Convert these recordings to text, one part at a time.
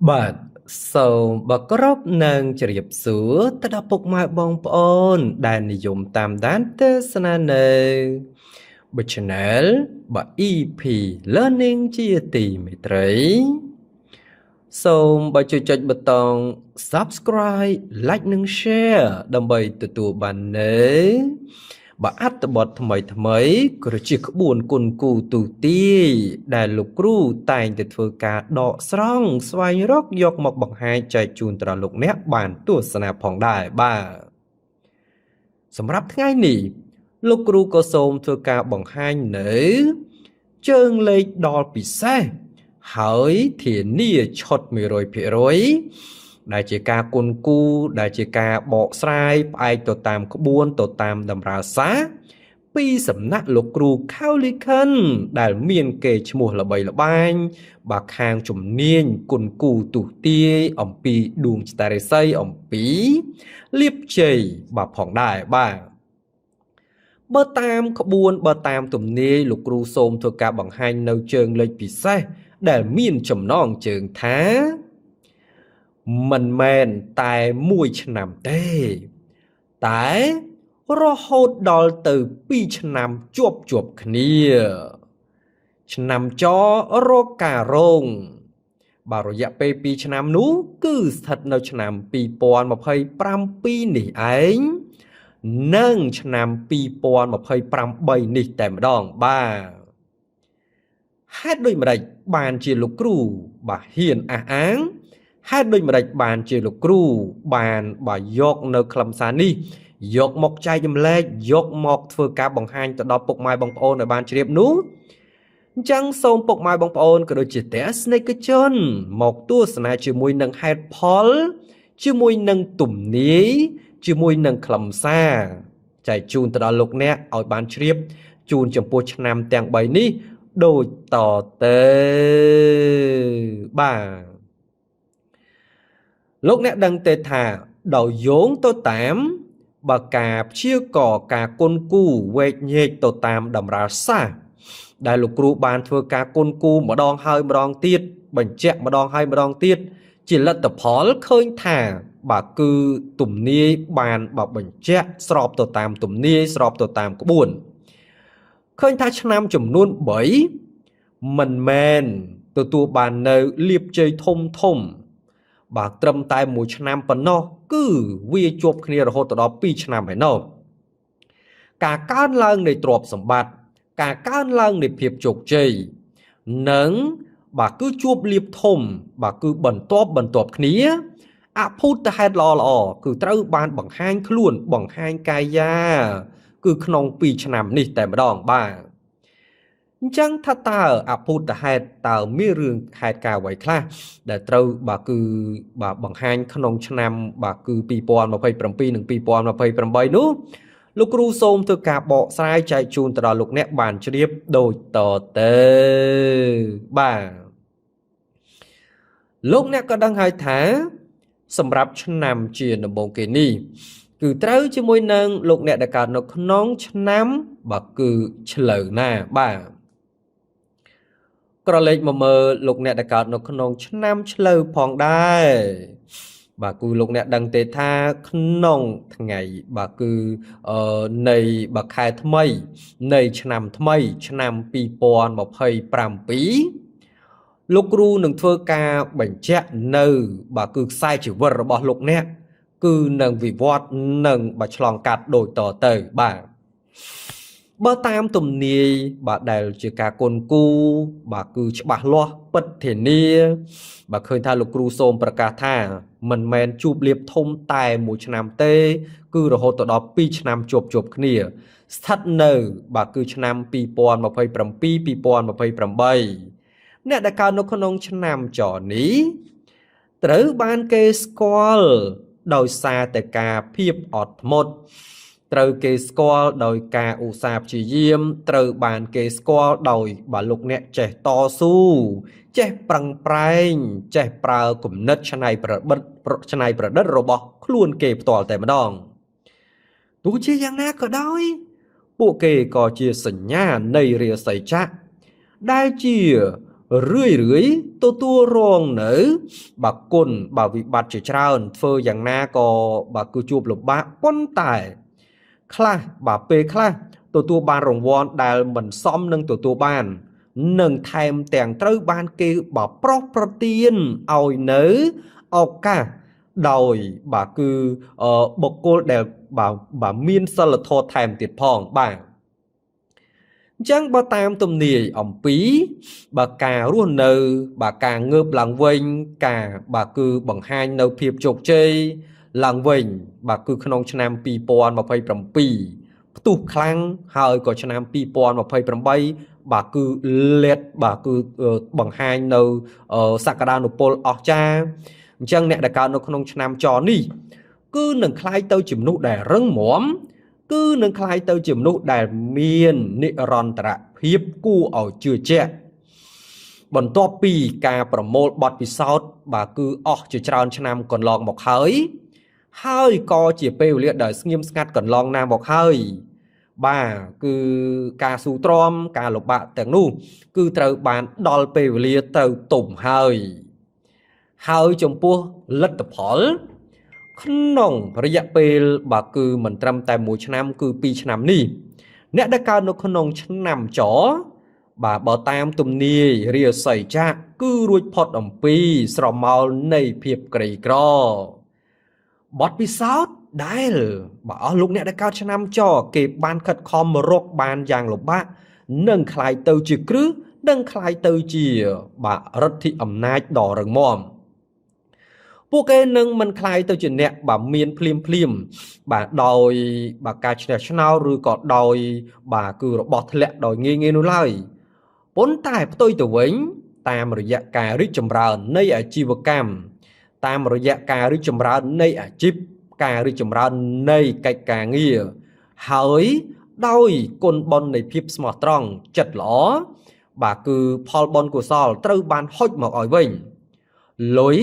បាទសូមបកក្រប់នឹងជ្រាបសួរទៅដល់ពុកម៉ែបងប្អូនដែលនិយមតាមដានទស្សនានៅChannel បាទ EP Learning ជាទីមេត្រីសូមបើជួយចុចប៊ូតុង Subscribe Like និង Share ដើម្បីទទួលបាននូវបាទអត្ថបទថ្មីក៏ជាក្បួនគុណគូទូទាយដែលលោកគ្រូតែងតែធ្វើការដកស្រង់ស្វែងរកយកមកបង្ហាញចែកជូនដល់លោកអ្នកបានទស្សនាផងដែរបាទសម្រាប់ថ្ងៃនេះលោកគ្រូក៏សូមធ្វើការបង្ហាញនៅជើងលេខដល់ពិសេសហើយធានាឈុត 100% ដែលជាការគុណគូដែលជាការបកស្រាយផ្អែកទៅតាមក្បួនទៅតាមតម្រាសាពីសំណាក់លោកគ្រូ Kauliken ដែលមានកេរ្តិ៍ឈ្មោះល្បីល្បាញបាទខាងជំនាញគុណគូទុទាយអំពីដួងចតារាសីអំពីលៀបជ័យបាទផងដែរបាទបើតាមក្បួនបើតាមទំនាយលោកគ្រូសូមធ្វើការបង្ហាញនៅជើងលេខពិសេសដែលមានចំណងជើងថាមិនមែនតែ1ឆ្នាំទេតែរហូតដល់ទៅ2ឆ្នាំជាប់គ្នាឆ្នាំចរកការរងបាទរយៈពេល2ឆ្នាំនោះគឺស្ថិតនៅឆ្នាំ2027នេះឯងនិងឆ្នាំ2028នេះតែម្ដងបាទហេតុដូចម្ដេចបានជាលោកគ្រូបាទហ៊ានអះអាងហេតុដូចម្ដេចបានជាលោកគ្រូបានបាទយកនៅខ្លឹមសារនេះយកមកចែកចម្លែកយកមកធ្វើការបង្ហាញទៅដល់ពុកម៉ែបងប្អូនឲ្យបានជ្រាបនោះអញ្ចឹងសូមពុកម៉ែបងប្អូនក៏ដូចជាទស្សនិកជនមកទស្សនាជាមួយនឹងហេតុផលជាមួយនឹងទំនាយជាមួយនឹងខ្លឹមសារចែកជូនទៅដល់លោកអ្នកឲ្យបានជ្រាបជូនចំពោះឆ្នាំទាំង3នេះដូចតទៅបាទលោកអ្នកដឹងទេថាដោយយោងទៅតាមបើការព្យាករការគុណគូវែកញែកទៅតាមតម្រាសាស្ត្រដែលលោកគ្រូបានធ្វើការគុណគូម្ដងហើយម្ដងទៀតបញ្ជាក់ម្ដងហើយម្ដងទៀតជាលទ្ធផលឃើញថាបាទគឺទំនាយបានបញ្ជាក់ស្របទៅតាមទំនាយស្របទៅតាមក្បួនឃើញថាឆ្នាំចំនួន3មិនមែនទទួលបាននៅលៀបជ័យធំបាទត្រឹមតែ1ឆ្នាំប៉ុណ្ណោះគឺវាជាប់គ្នារហូតដល់2ឆ្នាំហើយនោះការកើនឡើងនៃទ្រព្យសម្បត្តិការកើនឡើងនៃភាពជោគជ័យនិងបាទគឺជួបលៀបធំបាទគឺបន្ទាប់គ្នាអភូតហេតុល្អគឺត្រូវបានបង្ហាញខ្លួនបង្ហាញកាយាគឺក្នុង2ឆ្នាំនេះតែម្ដងបាទអញ្ចឹងថាតើអភូតហេតុតើមានរឿងហេតុការអ្វីខ្លះដែលត្រូវបាទគឺបាទបង្ហាញក្នុងឆ្នាំបាទគឺ2027និង2028នោះលោកគ្រូសូមធ្វើការបកស្រាយចែកជូនទៅដល់លោកអ្នកបានជ្រាបដូចតទៅបាទលោកអ្នកក៏ដឹងហើយថាសម្រាប់ឆ្នាំជាដំបូងគេនេះគឺត្រូវជាមួយនឹងលោកអ្នកដែលកើតនៅក្នុងឆ្នាំបាទគឺឆ្លូវណាបាទក្រឡេកមកមើលលោកអ្នកដែលកើតនៅក្នុងឆ្នាំឆ្លូវផងដែរបាទគឺលោកអ្នកដឹងទេថាក្នុងថ្ងៃបាទគឺនៃបាទខែថ្មីនៃឆ្នាំថ្មីឆ្នាំ2027លោកគ្រូនឹងធ្វើការបញ្ជាក់នៅបាទគឺខ្សែជីវិតរបស់លោកអ្នកគឺនឹងវិវត្តនឹងបាទឆ្លងកាត់ដូចតទៅបាទបើតាមទំនាយបាទដែលជាការគុណគូបាទគឺច្បាស់លាស់ពិតធានាបាទឃើញថាលោកគ្រូសូមប្រកាសថាមិនមែនជួបលៀបធំតែ1ឆ្នាំទេគឺរហូតដល់2ឆ្នាំជាប់គ្នាស្ថិតនៅបាទគឺឆ្នាំ2027 2028អ្នកដែលកើតនៅក្នុងឆ្នាំចនេះត្រូវបានគេស្គាល់ដោយសារតែការភាពអត់ធ្មត់ត្រូវគេស្គាល់ដោយការឧស្សាហ៍ព្យាយាមត្រូវបានគេស្គាល់ដោយបាទលោកអ្នកចេះតស៊ូចេះប្រឹងប្រែងចេះប្រើគំនិតច្នៃប្រឌិតរបស់ខ្លួនគេផ្ទាល់តែម្ដងទោះជាយ៉ាងណាក៏ដោយពួកគេក៏ជាសញ្ញានៃរាសីចក្រដែលជា rưỡi tua rong nữ bà côn bà vị bạt chỉ trao phơ dạng na có bà cứ chụp lục bạ bón tài khla bà pê khla tua ban rồng vòn đài mình xóm nâng tua ban nâng thèm tèng trâu ban kê bà pro tiên oi nữ ọc ca đòi bà cứ bọc cô đều bà miên sơ là thô thèm tiệt phong bà chẳng bà tam tùm nì ổng phí bà cà ruồn nâu bà cà ngợp làng vinh cà bà cứ bằng hai nâu phiếp chọc chê làng vinh bà cứ khăn ông chân pi pôn mà phây bầm pi tụ khăn hơi có chân pi pôn mà phây bầm bay bà cứ lết bà cứ bằng hai nâu sakada nô pol ọc cha chẳng nẹ đã cao nô khăn ông chân cho ní cứ nâng khai tâu chìm nụ đẻ râng móm cứ nâng khai tâu chìm nụ đài miền nị ròn tạ hiếp cu ở chưa chết bần to pi ca promote bọt pi south bà cứ chưa trao cho nam còn lòng một hơi co chỉ bêu liệt đời nghiêm ngặt còn lòng nam một hơi bà cứ ca su trom ca lục bạ tiếng nu cứត្រូវបានដល់ពេលវេលាទៅទុំហើយចំពោះលទ្ធផលក្នុងរយៈពេលបើគឺមិនត្រឹមតែ1ឆ្នាំគឺ2ឆ្នាំនេះអ្នកដែលកើតនៅក្នុងឆ្នាំចបើតាមទំនាយរាសីចាក់គឺរួចផុតអំពីស្រមោលនៃភាពក្រីក្របទពិសោធន៍ដែលបើអស់លោកអ្នកដែលកើតឆ្នាំចគេបានខិតខំរកបានយ៉ាងលំបាកនឹងคล้ายទៅជាគ្រឹះនឹងคล้ายទៅជារដ្ឋិអំណាចដ៏រឹងមាំពួកគេនឹងមិនคล้ายទៅជាអ្នកមានភ្លាមដោយការឆ្នះឆ្នោតឬក៏ដោយគឺរបស់ធ្លាក់ដោយងាយនោះឡើយប៉ុន្តែផ្ទុយទៅវិញតាមរយៈការរីកចម្រើននៃអាជីវកម្មតាមរយៈការរីកចម្រើននៃអាជីពការរីកចម្រើននៃកិច្ចការងារហើយដោយគុណបុណ្យនៃភាពស្មោះត្រង់ចិត្តល្អគឺផលបុណ្យកុសលត្រូវបានហុចមកឲ្យវិញលុយ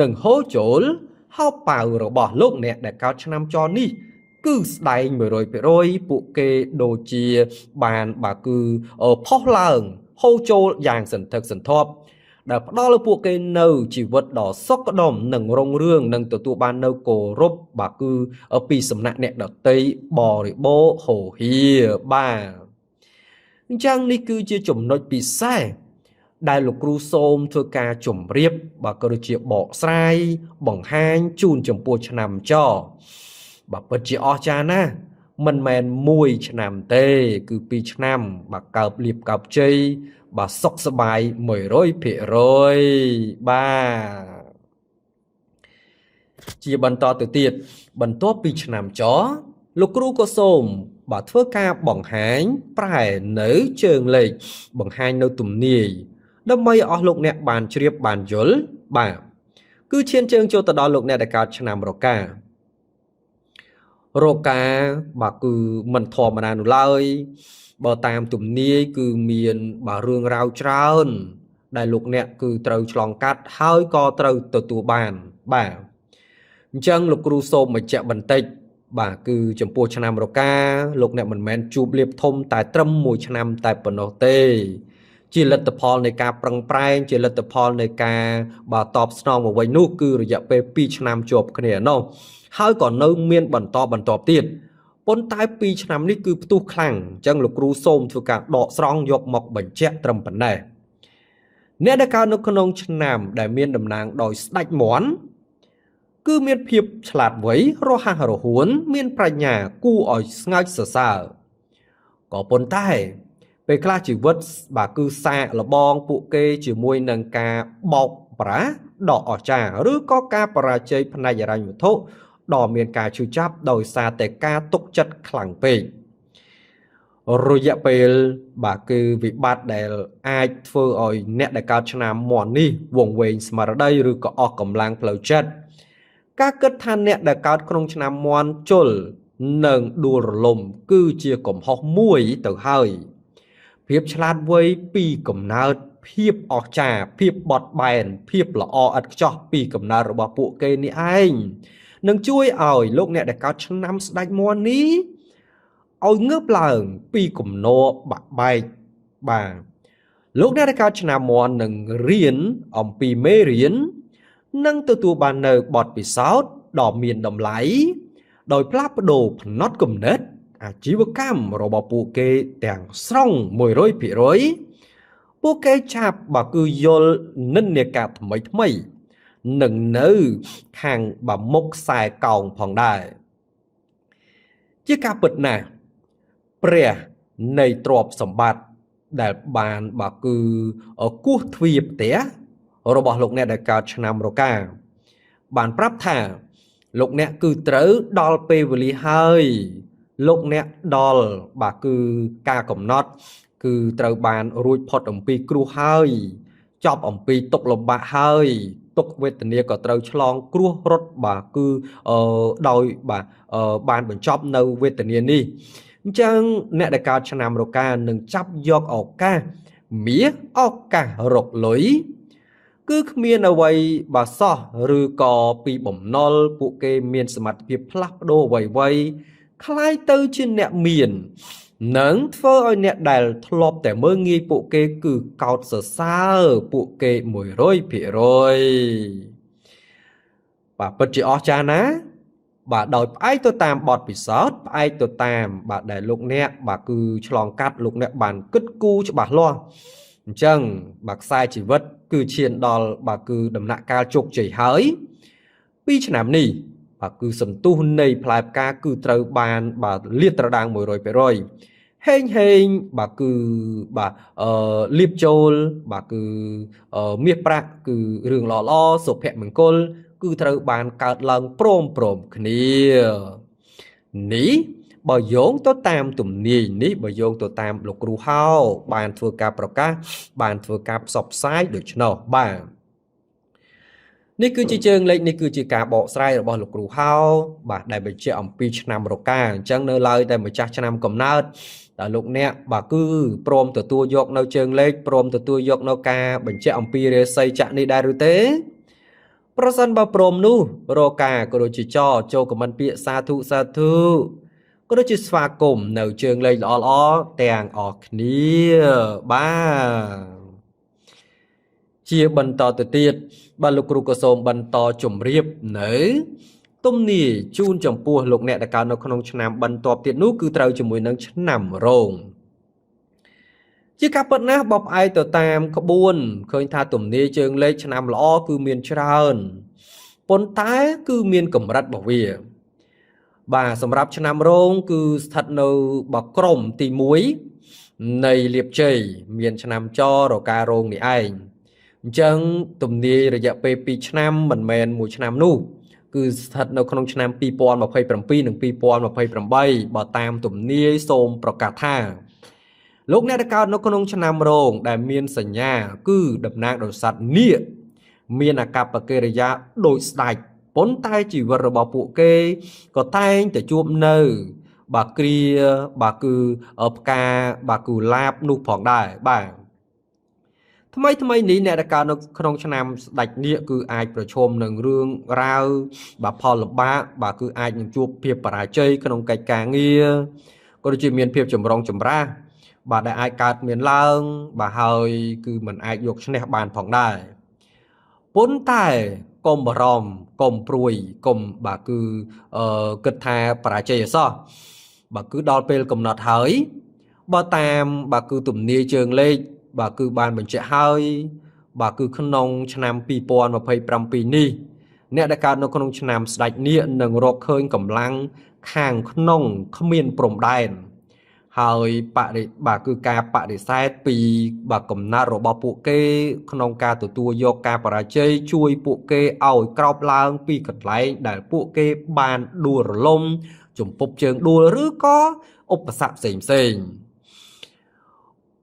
នឹងហូរចូលហោប៉ៅរបស់លោកអ្នកដែលកើតឆ្នាំចនេះគឺស្ដែង 100% ពួកគេដូចជាបានគឺផុសឡើងហូរចូលយ៉ាងសន្ធឹកសន្ធាប់ដែលផ្ដល់ឲ្យពួកគេនៅជីវិតដ៏សុខដុមនិងរុងរឿងនិងទទួលបាននៅគោរពគឺពីសំណាក់អ្នកដតីបរិបូរហូហៀអញ្ចឹងនេះគឺជាចំណុចពិសេសដែលលោកគ្រូសូមធ្វើការជម្រាបក៏ដូចជាបកស្រាយបង្ហាញជូនចំពោះឆ្នាំចពិតជាអស្ចារ្យណាស់មិនមែន1ឆ្នាំទេគឺ2ឆ្នាំកើបលៀបកើបជ័យសុខសប្បាយ 100% ជាបន្តទៅទៀតបន្ទាប់ពីឆ្នាំចលោកគ្រូក៏សូមធ្វើការបង្ហាញប្រែនៅជើងលេខបង្ហាញនៅទំនាយដើម្បីអស់លោកអ្នកបានជ្រាបបានយល់គឺឈានជើងចូលទៅដល់លោកអ្នកដែលកើតឆ្នាំរកាគឺមិនធម្មតានោះឡើយតាមទំនាយគឺមានរឿងរ៉ាវច្រើនដែលលោកអ្នកគឺត្រូវឆ្លងកាត់ហើយក៏ត្រូវទទួលបានអញ្ចឹងលោកគ្រូសូមបញ្ជាក់បន្តិចគឺចំពោះឆ្នាំរកាលោកអ្នកមិនមែនជួបលៀបធំតែត្រឹម1ឆ្នាំតែប៉ុណ្ណោះទេជាលទ្ធផលនៃការប្រឹងប្រែងជាលទ្ធផលនៃការតបស្នងមកវិញនោះគឺរយៈពេល2ឆ្នាំជាប់គ្នានោះហើយក៏នៅមានបន្តទៀតប៉ុន្តែ2ឆ្នាំនេះគឺផ្ទុះខ្លាំងអញ្ចឹងលោកគ្រូសូមធ្វើការដកស្រង់យកមកបញ្ជាក់ត្រឹមប៉ុណ្ណេះអ្នកដែលកើតនៅក្នុងឆ្នាំដែលមានតំណាងដោយស្ដេចមាន់គឺមានភាពឆ្លាតវៃរហ័សរហួនមានប្រាជ្ញាគួរឲ្យស្ងើចសរសើរក៏ប៉ុន្តែពេលខ្លះជីវិតគឺសាកល្បងពួកគេជាមួយនឹងការបោកប្រាស់ដ៏អស្ចារ្យឬក៏ការបរាជ័យផ្នែកហិរញ្ញវត្ថុដ៏មានការឈឺចាប់ដោយសារតែការទុកចិត្តខ្លាំងពេករយៈពេលគឺវិបត្តិដែលអាចធ្វើឲ្យអ្នកដែលកើតឆ្នាំមាន់នេះវង្វេងស្មារតីឬក៏អស់កម្លាំងផ្លូវចិត្តការគិតថាអ្នកដែលកើតក្នុងឆ្នាំមាន់ជលនឹងដួលរលំគឺជាកំហុសមួយទៅហើយភាពឆ្លាតវៃពីកំណើតភាពអស្ចារ្យភាពបត់បែនភាពល្អឥតខ្ចោះពីកំណើតរបស់ពួកគេនេះឯងនឹងជួយឲ្យលោកអ្នកដែលកើតឆ្នាំស្ដេចមាន់នេះឲ្យងើបឡើងពីគំនរបាក់បែក លោកអ្នកដែលកើតឆ្នាំមាន់នឹងរៀនអំពីមេរៀននិងទទួលបាននៅបទពិសោធន៍ដ៏មានតម្លៃដោយផ្លាស់ប្ដូរផ្នត់គំនិតអាជីវកម្មរបស់ពួកគេទាំងស្រុង 100% ពួកគេចាប់បើគឺយល់និន្នាការថ្មីនឹងនៅខាងមុខខ្សែកោងផងដែរជាការពិតណាស់ព្រះនៃទ្រព្យសម្បត្តិដែលបានបើគឺគោះទ្វារផ្ទះរបស់លោកអ្នកដែលកើតឆ្នាំរកាបានប្រាប់ថាលោកអ្នកគឺត្រូវដល់ពេលវេលាហើយលោកអ្នកដល់បើគឺការកំណត់គឺត្រូវបានរួចផុតអំពីគ្រោះហើយចប់អំពីទុក្ខលំបាកហើយទុក្ខវេទនាក៏ត្រូវឆ្លងគ្រោះរត់បាទគឺដោយបាទបានបញ្ចប់នៅវេទនានេះអញ្ចឹងអ្នកដែលកើតឆ្នាំរកានឹងចាប់យកឱកាសមាសឱកាសរកលុយគឺគ្មានអ្វីបាសោះឬក៏ពីបំណុលពួកគេមានសមត្ថភាពផ្លាស់ប្ដូរអ្វីคล้ายទៅជាអ្នកមាននឹងធ្វើឲ្យអ្នកដែលធ្លាប់តែមើលងាយពួកគេគឺកោតសរសើរពួកគេ 100% បាទពិតជាអស្ចារ្យណាបាទដោយផ្អែកទៅតាមបទពិសោធន៍ផ្អែកទៅតាមបាទដែលលោកអ្នកបាទគឺឆ្លងកាត់លោកអ្នកបានគិតគូរច្បាស់លាស់អញ្ចឹងបាទខ្សែជីវិតគឺឈានដល់បាទគឺដំណាក់កាលជោគជ័យហើយ2ឆ្នាំនេះបាទគឺសន្ទុះនៃផ្លែផ្កាគឺត្រូវបានបាទលាតត្រដាង 100% ហេងបាទគឺបាទលៀបចូលបាទគឺមាសប្រាក់គឺរឿងល្អសុភមង្គលគឺត្រូវបានកើតឡើងព្រមគ្នានេះបើយោងទៅតាមទំនាយនេះបើយោងទៅតាមលោកគ្រូហៅបានធ្វើការប្រកាសបានធ្វើការផ្សព្វផ្សាយដូច្នោះបាទនេះគឺជាជើងលេខនេះគឺជាការបកស្រាយរបស់លោកគ្រូហៅបាទដែលបញ្ជាក់អំពីឆ្នាំរកាអញ្ចឹងនៅឡើយតែម្ចាស់ឆ្នាំកំណើតតែលោកអ្នកបាទគឺព្រមទទួលយកនៅជើងលេខព្រមទទួលយកនៅការបញ្ជាក់អំពីរាសីចក្រនេះដែរឬទេប្រសិនបើព្រមនោះរកាក៏ដូចជាចូលខមមិនពាក្យសាធុក៏ដូចជាស្វាគមន៍នៅជើងលេខល្អទាំងអស់គ្នាបាទជាបន្តទៅទៀតបាទលោកគ្រូក៏សូមបន្តជម្រាបនៅទំនាយជូនចំពោះលោកអ្នកដែលកើតនៅក្នុងឆ្នាំបន្ទាប់ទៀតនោះគឺត្រូវជាមួយនឹងឆ្នាំរោងជាការពិតណាស់បបផ្អែកទៅតាមក្បួនឃើញថាទំនាយជើងលេខឆ្នាំល្អគឺមានច្រើនប៉ុន្តែគឺមានកម្រិតរបស់វាបាទសម្រាប់ឆ្នាំរោងគឺស្ថិតនៅបក្រមទី1នៃលៀបជ័យមានឆ្នាំចរការរោងនេះឯងអញ្ចឹងទំនាយរយៈពេល2ឆ្នាំមិនមែន1ឆ្នាំនោះគឺស្ថិតនៅក្នុងឆ្នាំ2027និង2028បើតាមទំនាយសូមប្រកាសថាលោកអ្នកដែលកើតនៅក្នុងឆ្នាំរោងដែលមានសញ្ញាគឺតំណាងដោយសត្វនាគមានអាកប្បកិរិយាដូចស្ដេចប៉ុន្តែជីវិតរបស់ពួកគេក៏តែងតែជួបនៅបាទគ្រាបាទគឺផ្កាបាទគូឡាបនោះផងដែរបាទថ្មីនេះអ្នកដែលកើតនៅក្នុងឆ្នាំស្ដេចនាគគឺអាចប្រឈមនឹងរឿងរ៉ាវបាទផលលំបាកបាទគឺអាចនឹងជួបភាពបរាជ័យក្នុងកិច្ចការងារក៏ដូចជាមានភាពចម្រុងចម្រាសបាទដែលអាចកើតមានឡើងបាទហើយគឺមិនអាចយកឈ្នះបានផងដែរប៉ុន្តែកុំបារម្ភកុំព្រួយកុំបាទគឺគិតថាបរាជ័យអសោះបាទគឺដល់ពេលកំណត់ហើយបើតាមបាទគឺទំនាយជើងលេខបាទគឺបានបញ្ជាក់ហើយបាទគឺក្នុងឆ្នាំ2027នេះអ្នកដែលកើតនៅក្នុងឆ្នាំស្ដេចនាគនឹងរកឃើញកម្លាំងខាងក្នុងគ្មានព្រំដែនហើយបាទគឺការបដិសេធពីបាទកំណត់របស់ពួកគេក្នុងការទទួលយកការបរាជ័យជួយពួកគេឲ្យក្រោបឡើងពីកន្លែងដែលពួកគេបានដួលរលំជំពប់ជើងដួលឬក៏ឧបសគ្គផ្សេង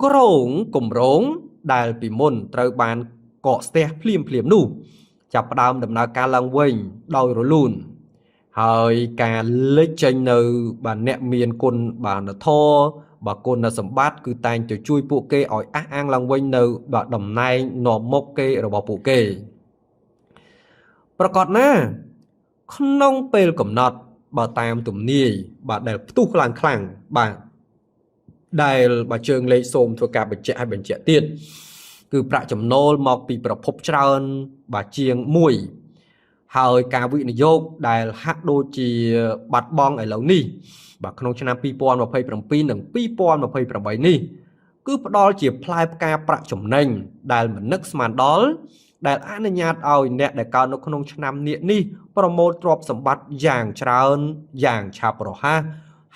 គម្រោងដែលពីមុនត្រូវបានកកស្ទះភ្លាមនោះចាប់ផ្ដើមដំណើរការឡើងវិញដោយរលូនហើយការលេចចេញនៅបាទអ្នកមានគុណបាទធម៌បាទគុណសម្បត្តិគឺតែងទៅជួយពួកគេឲ្យអះអាងឡើងវិញនៅបាទតំណែងនាំមុខគេរបស់ពួកគេប្រកបណាក្នុងពេលកំណត់បើតាមទំនាយបាទដែលផ្ទុះឡើងខ្លាំងបាទ ដែលបើជើងលេខសូមធ្វើការបញ្ជាក់ឲ្យបញ្ជាក់ទៀតគឺប្រាក់ចំណូលមកពីប្រភពច្រើនបាទជាង1ហើយការវិនិយោគដែលហាក់ដូចជាបាត់បង់ឥឡូវនេះបាទក្នុងឆ្នាំ2027និង2028នេះគឺផ្ដល់ជាផ្លែផ្កាប្រាក់ចំណេញដែលមិននឹកស្មានដល់ដែលអនុញ្ញាតឲ្យអ្នកដែលកើតនៅក្នុងឆ្នាំនេះប្រមូលទ្រព្យសម្បត្តិយ៉ាងច្រើនយ៉ាងឆាប់រហ័ស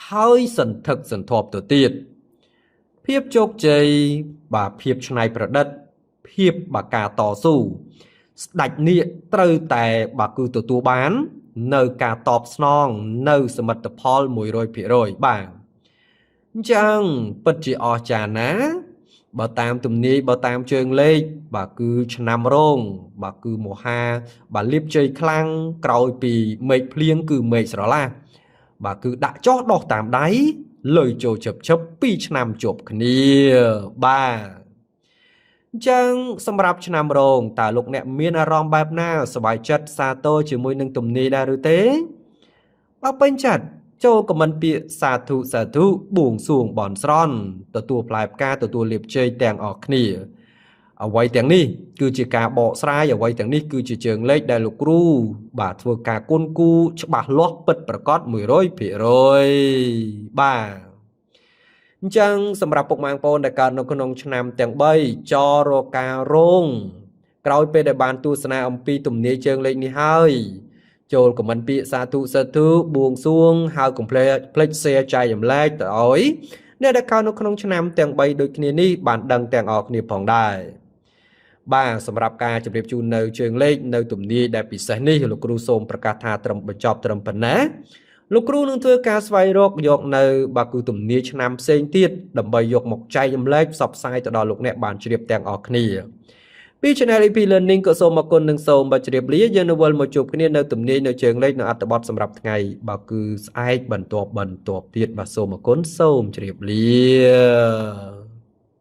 ហើយសន្ធឹកសន្ធាប់ទៅទៀតភាពជោគជ័យបាទភាពច្នៃប្រឌិតភាពបាទការតស៊ូស្ដេចនាគត្រូវតែបាទគឺទទួលបាននៅការតបស្នងនៅសមិទ្ធផល 100% បាទអញ្ចឹងពិតជាអស្ចារ្យណាស់បើតាមទំនាយបើតាមជើងលេខបាទគឺឆ្នាំរោងបាទគឺមហាបាទលៀបជ័យខ្លាំងក្រោយពីមេឃភ្លៀងគឺមេឃស្រឡះបាទគឺដាក់ចោះដោះតាមដៃលុយចូលជឹប2ឆ្នាំជាប់គ្នាបាទអញ្ចឹងសម្រាប់ឆ្នាំរោងតើលោកអ្នកមានអារម្មណ៍បែបណាសប្បាយចិត្តសាទរជាមួយនឹងទំនាយដែរឬទេបើពេញចិត្តចូលខមមិនពាក្យសាធុបួងសួងបន់ស្រន់ទទួលផ្លែផ្កាទទួលលាភជ័យទាំងអស់គ្នាអ្វីទាំងនេះគឺជាការបកស្រាយអ្វីទាំងនេះគឺជាជើងលេខដែលលោកគ្រូបាទធ្វើការគុនគូច្បាស់លាស់ពិតប្រាកដ 100% បាទអញ្ចឹងសម្រាប់ពុកម៉ែបងប្អូនដែលកើតនៅក្នុងឆ្នាំទាំង3ចរការរោងក្រោយពេលដែលបានទស្សនាអំពីទំនាយជើងលេខនេះហើយចូលខមមិនពាក្យសាធុបួងសួងហើយកុំភ្លេច share ចែកចម្លែកទៅឲ្យអ្នកដែលកើតនៅក្នុងឆ្នាំទាំង3ដូចគ្នានេះបានដឹងទាំងអស់គ្នាផងដែរបាទសម្រាប់ការជម្រាបជូននៅជើងលេខនៅទំនាយដែលពិសេសនេះលោកគ្រូសូមប្រកាសថាត្រឹមបញ្ចប់ត្រឹមប៉ុណ្ណាលោកគ្រូនឹងធ្វើការស្វែងរកយកនៅបាទគឺទំនាយឆ្នាំផ្សេងទៀតដើម្បីយកមកចែកចម្លែកផ្សព្វផ្សាយទៅដល់លោកអ្នកបានជ្រាបទាំងអស់គ្នាពី Channel EP Learning ក៏សូមអរគុណនិងសូមបាទជ្រាបលាយើងនឹងវិលមកជួបគ្នានៅទំនាយនៅជើងលេខនៅអត្ថបទសម្រាប់ថ្ងៃបាទគឺស្អែកបន្ទាប់ទៀតបាទសូមអរគុណសូមជ្រាបលា